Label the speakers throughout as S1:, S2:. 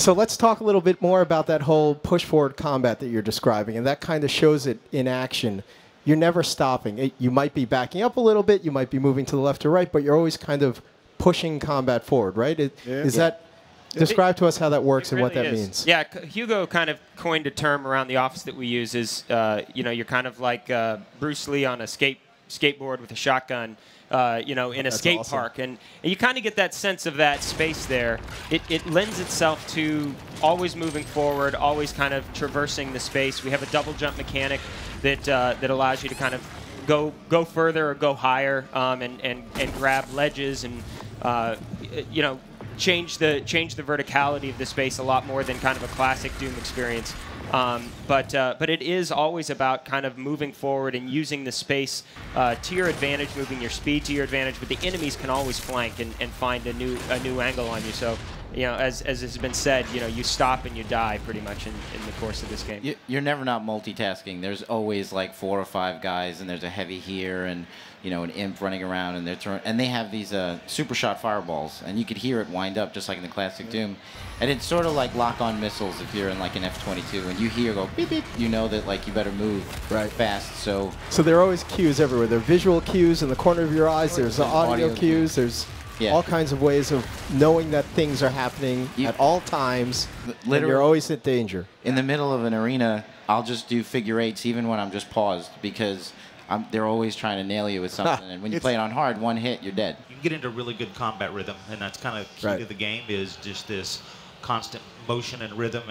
S1: So let's talk a little bit more about that whole push-forward combat that you're describing, and that kind of shows it in action. You're never stopping. You might be backing up a little bit, you might be moving to the left or right, but you're always kind of pushing combat forward, right? Is that... Describe to us how that works and what that means.
S2: Yeah, Hugo kind of coined a term around the office that we use is, you're kind of like Bruce Lee on a skateboard with a shotgun, in a skate park. And you kind of get that sense of that space there. It lends itself to always moving forward, always kind of traversing the space. We have a double jump mechanic that allows you to kind of go further or go higher and grab ledges and, change the verticality of the space a lot more than kind of a classic Doom experience. But it is always about kind of moving forward and using the space to your advantage, moving your speed to your advantage. But the enemies can always flank and find a new angle on you. So, as has been said, you stop and you die pretty much in the course of this game.
S3: You're never not multitasking. There's always like 4 or 5 guys, and there's a heavy here, and an imp running around, and they have these super shot fireballs, and you could hear it wind up just like in the classic Doom. And it's sort of like lock-on missiles if you're in like an F-22, and you hear go beep beep, you know that like you better move fast. So
S1: there are always cues everywhere. There are visual cues in the corner of your eyes. There's audio cues. There's all kinds of ways of knowing that things are happening at all times. Literally, you're always in danger.
S3: In the middle of an arena, I'll just do figure 8s even when I'm just paused because they're always trying to nail you with something. And when you play it on hard, one hit, you're dead.
S4: You can get into really good combat rhythm, and that's kind of key to the game is just this constant motion and rhythm.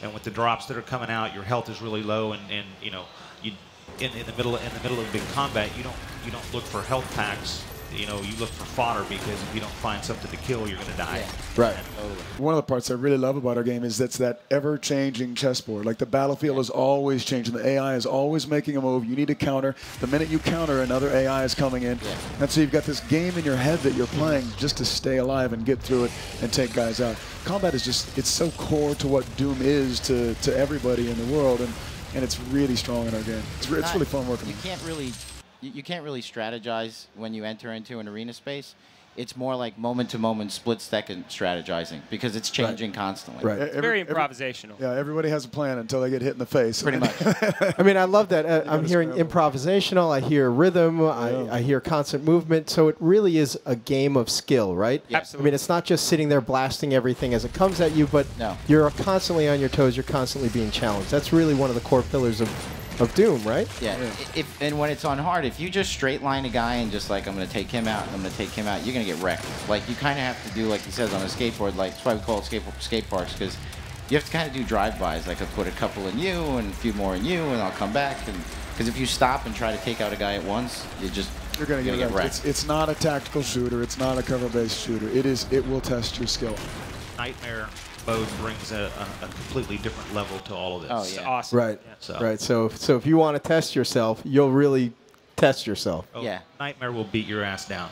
S4: And with the drops that are coming out, your health is really low, and in the middle of big combat, you don't look for health packs. You look for fodder because if you don't find something to kill, you're going to die.
S5: Right. One of the parts I really love about our game is that's that ever-changing chessboard. Like the battlefield is always changing. The AI is always making a move. You need to counter. The minute you counter, another AI is coming in. And so you've got this game in your head that you're playing just to stay alive and get through it and take guys out. Combat is it's so core to what Doom is to everybody in the world, and it's really strong in our game. It's really fun working.
S3: You can't really strategize when you enter into an arena space. It's more like moment-to-moment, split-second strategizing because it's changing constantly.
S5: Right.
S2: It's very improvisational.
S5: Yeah, everybody has a plan until they get hit in the face.
S3: Pretty much.
S1: I mean, I love that. I'm hearing improvisational. I hear rhythm. I hear constant movement. So it really is a game of skill, right?
S2: Yeah. Absolutely.
S1: I mean, it's not just sitting there blasting everything as it comes at you, but you're constantly on your toes. You're constantly being challenged. That's really one of the core pillars of Doom, right?
S3: Yeah. And when it's on hard, if you just straight line a guy and just like, I'm going to take him out, and I'm going to take him out, you're going to get wrecked. Like, you kind of have to do, like he says, on a skateboard, like, that's why we call it skate parks, because you have to kind of do drive-bys. Like, I'll put a couple in you and a few more in you, and I'll come back. Because if you stop and try to take out a guy at once, you're going to get wrecked.
S5: It's not a tactical shooter. It's not a cover-based shooter. It will test your skill.
S4: Nightmare mode brings a completely different level to all of this.
S3: Oh,
S2: It's
S3: yeah.
S2: awesome.
S1: Right.
S4: So.
S1: Right. So if you want to test yourself, you'll really test yourself.
S4: Nightmare will beat your ass down.